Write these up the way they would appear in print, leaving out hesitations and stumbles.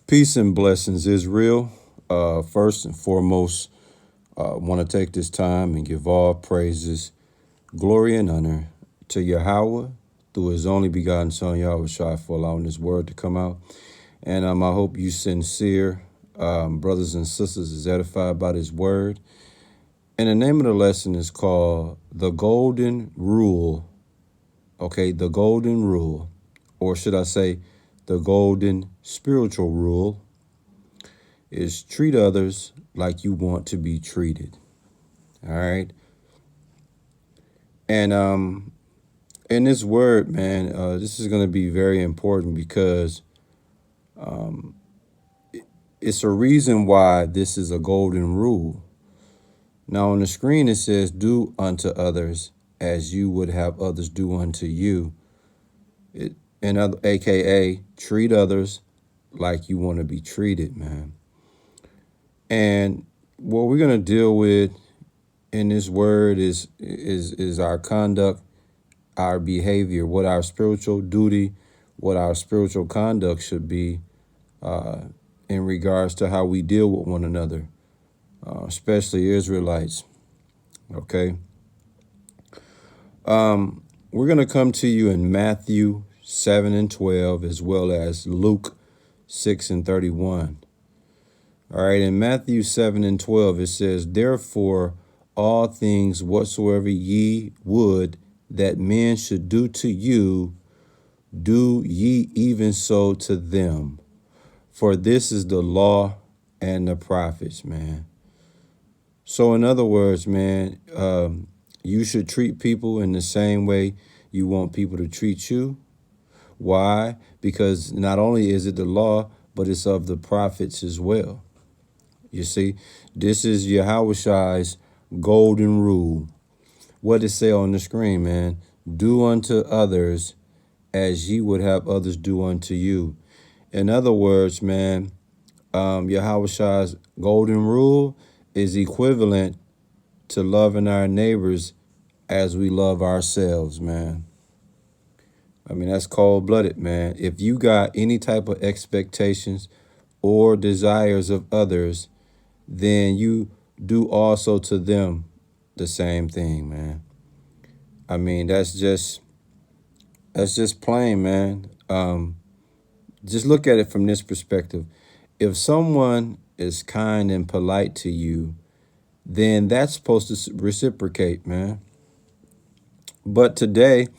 Peace and blessings, Israel. First and foremost, want to take this time and give all praises, glory, and honor to Yahweh through His only begotten Son, Yahweh Shai, for allowing this word to come out. And I hope you sincere brothers and sisters is edified by this word. And the name of the lesson is called The Golden Rule. Okay, the Golden Rule. Or should I say, the Golden Spiritual Rule is treat others like you want to be treated. All right. And in this word, man, this is going to be very important because it's a reason why this is a golden rule. Now on the screen it says, do unto others as you would have others do unto you. AKA treat others like you want to be treated, man. And what we're going to deal with in this word is our conduct, our behavior, what our spiritual duty, what our spiritual conduct should be in regards to how we deal with one another, especially Israelites. Okay. We're going to come to you in Matthew 7 and 12, as well as Luke 6 and 31. All right. In Matthew 7 and 12, it says, therefore, all things whatsoever ye would that men should do to you, do ye even so to them. For this is the law and the prophets, man. So in other words, man, you should treat people in the same way you want people to treat you. Why? Because not only is it the law, but it's of the prophets as well. You see, this is Yahweh golden rule. What it say on the screen, man? Do unto others as ye would have others do unto you. In other words, man, Yahweh's golden rule is equivalent to loving our neighbors as we love ourselves, man. I mean, that's cold-blooded, man. If you got any type of expectations or desires of others, then you do also to them the same thing, man. I mean, that's just plain, man. Just look at it from this perspective. If someone is kind and polite to you, then that's supposed to reciprocate, man. But today,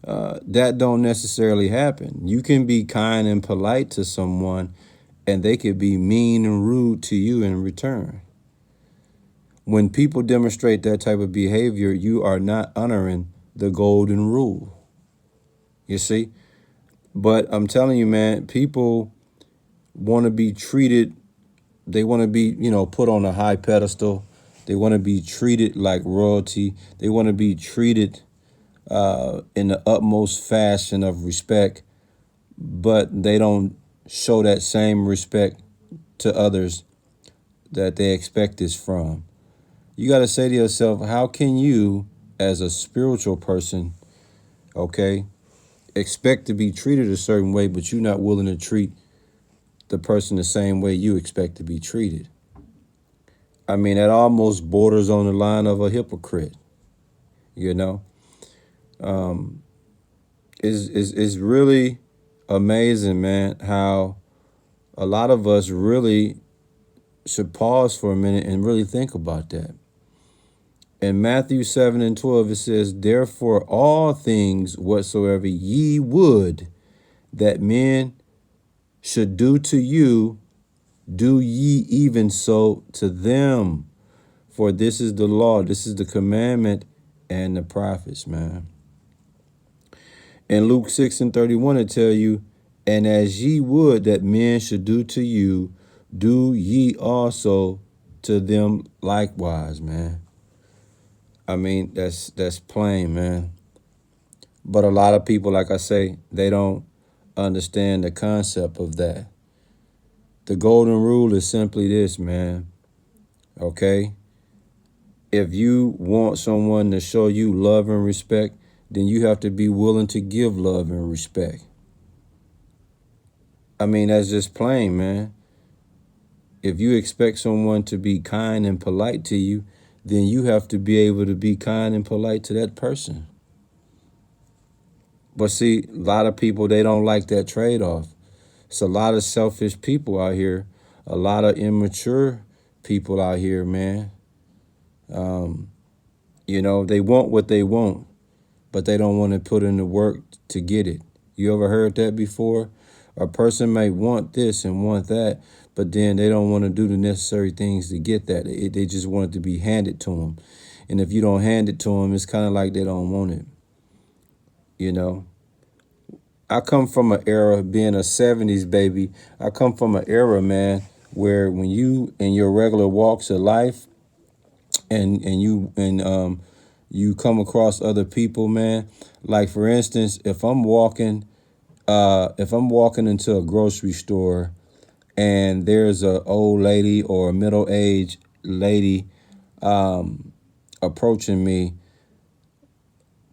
that don't necessarily happen. You can be kind and polite to someone, and they could be mean and rude to you in return. When people demonstrate that type of behavior, you are not honoring the golden rule. You see? But I'm telling you, man, people want to be treated. They want to be, put on a high pedestal. They want to be treated like royalty. They want to be treated in the utmost fashion of respect, but they don't show that same respect to others that they expect this from. You got to say to yourself, how can you, as a spiritual person, okay, expect to be treated a certain way, but you're not willing to treat the person the same way you expect to be treated? I mean, that almost borders on the line of a hypocrite, It's really amazing, man, how a lot of us really should pause for a minute and really think about that. In Matthew 7 and 12, it says, therefore, all things whatsoever ye would that men should do to you, do ye even so to them. For this is the law, this is the commandment and the prophets, man. In Luke 6 and 31, it tell you, and as ye would that men should do to you, do ye also to them likewise, man. I mean, that's plain, man. But a lot of people, like I say, they don't understand the concept of that. The golden rule is simply this, man. Okay? If you want someone to show you love and respect, then you have to be willing to give love and respect. I mean, that's just plain, man. If you expect someone to be kind and polite to you, then you have to be able to be kind and polite to that person. But see, a lot of people, they don't like that trade-off. It's a lot of selfish people out here, a lot of immature people out here, man. They want what they want, but they don't want to put in the work to get it. You ever heard that before? A person may want this and want that, but then they don't want to do the necessary things to get that. They just want it to be handed to them. And if you don't hand it to them, it's kind of like they don't want it. You know, I come from an era, being a 70s baby, I come from an era, man, where when you in your regular walks of life and you come across other people, man, like for instance, if I'm walking into a grocery store and there's a old lady or a middle-aged lady approaching me,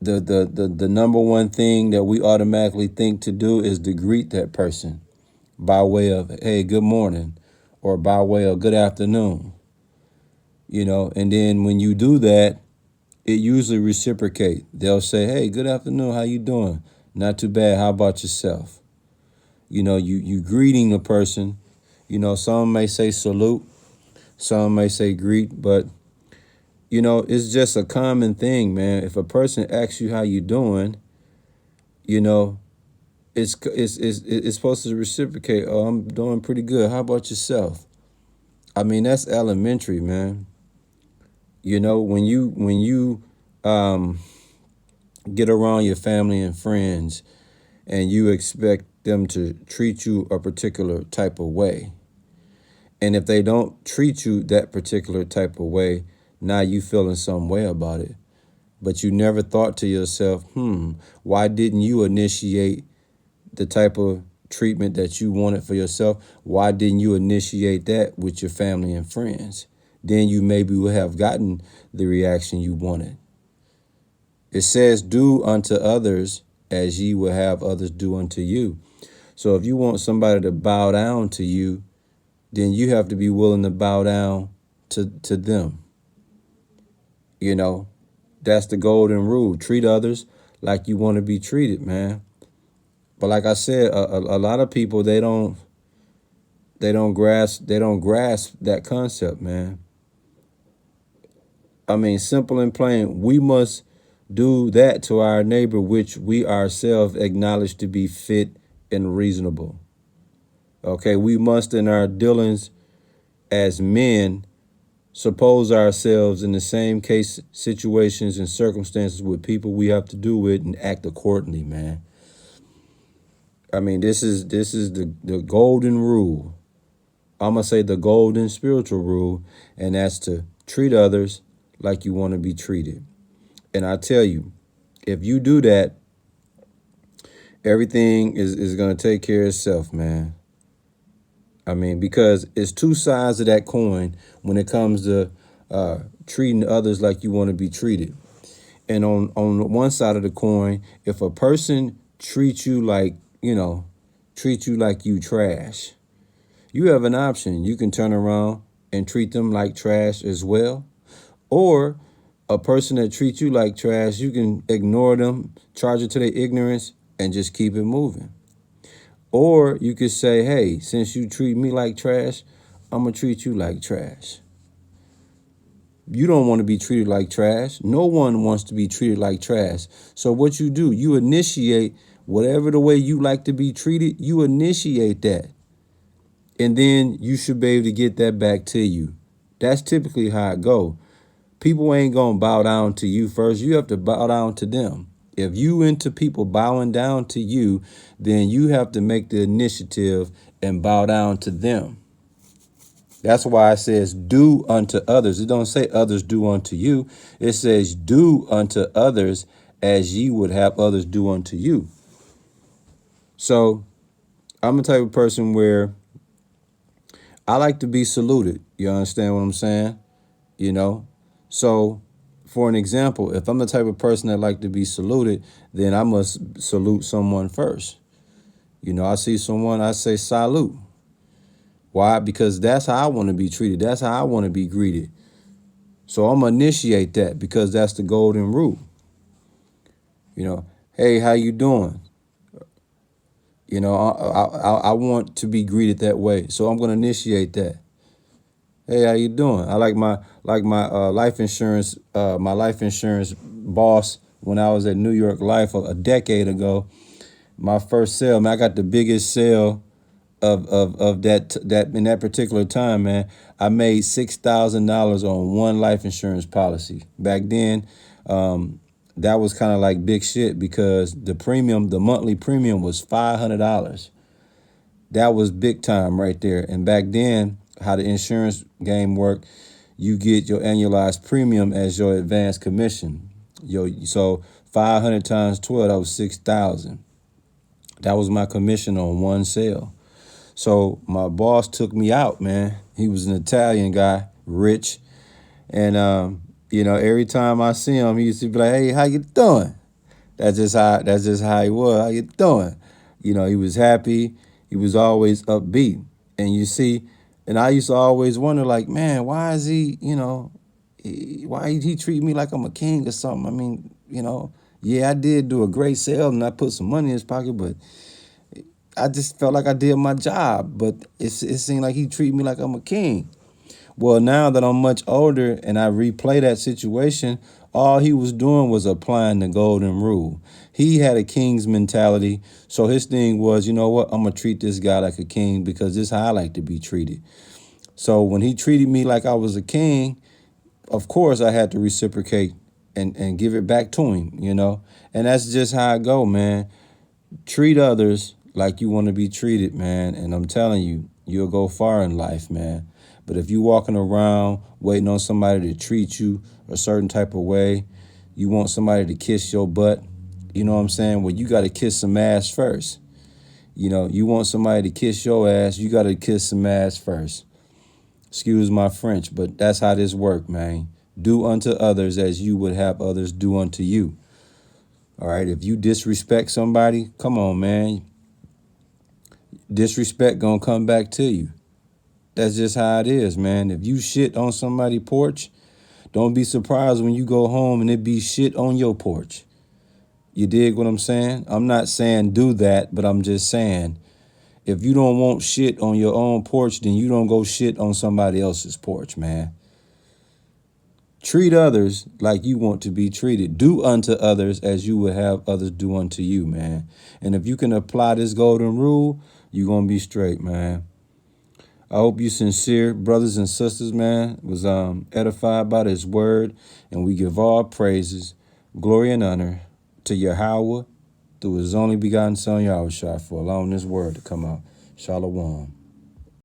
the number one thing that we automatically think to do is to greet that person by way of, hey, good morning, or by way of good afternoon. And then when you do that, it usually reciprocate. They'll say, hey, good afternoon, how you doing? Not too bad, how about yourself? You greeting a person. Some may say salute, some may say greet, but it's just a common thing, man. If a person asks you how you doing, you know, it's supposed to reciprocate. Oh, I'm doing pretty good. How about yourself? I mean, that's elementary, man. When you get around your family and friends and you expect them to treat you a particular type of way, and if they don't treat you that particular type of way, now you feeling some way about it. But you never thought to yourself, why didn't you initiate the type of treatment that you wanted for yourself? Why didn't you initiate that with your family and friends? Then you maybe would have gotten the reaction you wanted. It says, do unto others as ye will have others do unto you. So if you want somebody to bow down to you, then you have to be willing to bow down to them. That's the golden rule. Treat others like you want to be treated, man. But like I said, a lot of people, they don't grasp that concept, man. I mean, simple and plain, we must do that to our neighbor which we ourselves acknowledge to be fit and reasonable. Okay, we must in our dealings as men suppose ourselves in the same case, situations, and circumstances with people we have to do with and act accordingly, man. I mean, this is the golden rule. I'm going to say the golden spiritual rule, and that's to treat others like you want to be treated. And I tell you, if you do that, everything is going to take care of itself, man. I mean, because it's two sides of that coin when it comes to treating others like you want to be treated. And on one side of the coin, if a person treats you like you trash, you have an option. You can turn around and treat them like trash as well. Or a person that treats you like trash, you can ignore them, charge it to their ignorance, and just keep it moving. Or you could say, hey, since you treat me like trash, I'm going to treat you like trash. You don't want to be treated like trash. No one wants to be treated like trash. So what you do, you initiate whatever the way you like to be treated, you initiate that. And then you should be able to get that back to you. That's typically how it go. People ain't going to bow down to you first. You have to bow down to them. If you into people bowing down to you, then you have to make the initiative and bow down to them. That's why it says do unto others. It don't say others do unto you. It says do unto others as ye would have others do unto you. So I'm the type of person where I like to be saluted. You understand what I'm saying? So for an example, if I'm the type of person that like to be saluted, then I must salute someone first. I see someone, I say salute. Why? Because that's how I want to be treated. That's how I want to be greeted. So I'm gonna initiate that because that's the golden rule. Hey, how you doing? I want to be greeted that way. So I'm gonna initiate that. Hey, how you doing? I like my life insurance. My life insurance boss when I was at New York Life a decade ago. My first sale, man, I got the biggest sale of that in that particular time, man. I made $6,000 on one life insurance policy. Back then, that was kind of like big shit because the monthly premium was $500. That was big time right there. And back then, how the insurance game worked, you get your annualized premium as your advance commission. So 500 times 12, that was 6,000. That was my commission on one sale. So my boss took me out, man. He was an Italian guy, rich. And, every time I see him, he used to be like, hey, how you doing? That's just how he was. How you doing? He was happy. He was always upbeat. And you see, and I used to always wonder, like, man, why is he, why he treat me like I'm a king or something? I mean, yeah, I did do a great sale and I put some money in his pocket, but I just felt like I did my job. But it seemed like he treated me like I'm a king. Well, now that I'm much older and I replay that situation, all he was doing was applying the golden rule. He had a king's mentality. So his thing was, you know what? I'm going to treat this guy like a king because this is how I like to be treated. So when he treated me like I was a king, of course I had to reciprocate and give it back to him, And that's just how I go, man. Treat others like you want to be treated, man. And I'm telling you, you'll go far in life, man. But if you walking around waiting on somebody to treat you a certain type of way, you want somebody to kiss your butt, you know what I'm saying? Well, you got to kiss some ass first. You want somebody to kiss your ass, you got to kiss some ass first. Excuse my French, but that's how this work, man. Do unto others as you would have others do unto you. All right, if you disrespect somebody, come on, man. Disrespect gonna come back to you. That's just how it is, man. If you shit on somebody's porch, don't be surprised when you go home and it be shit on your porch. You dig what I'm saying? I'm not saying do that, but I'm just saying if you don't want shit on your own porch, then you don't go shit on somebody else's porch, man. Treat others like you want to be treated. Do unto others as you would have others do unto you, man. And if you can apply this golden rule, you're going to be straight, man. I hope you sincere brothers and sisters, man, was edified by this word. And we give all praises, glory, and honor to Yahweh through his only begotten son, Yahushua, for allowing this word to come out. Shalom.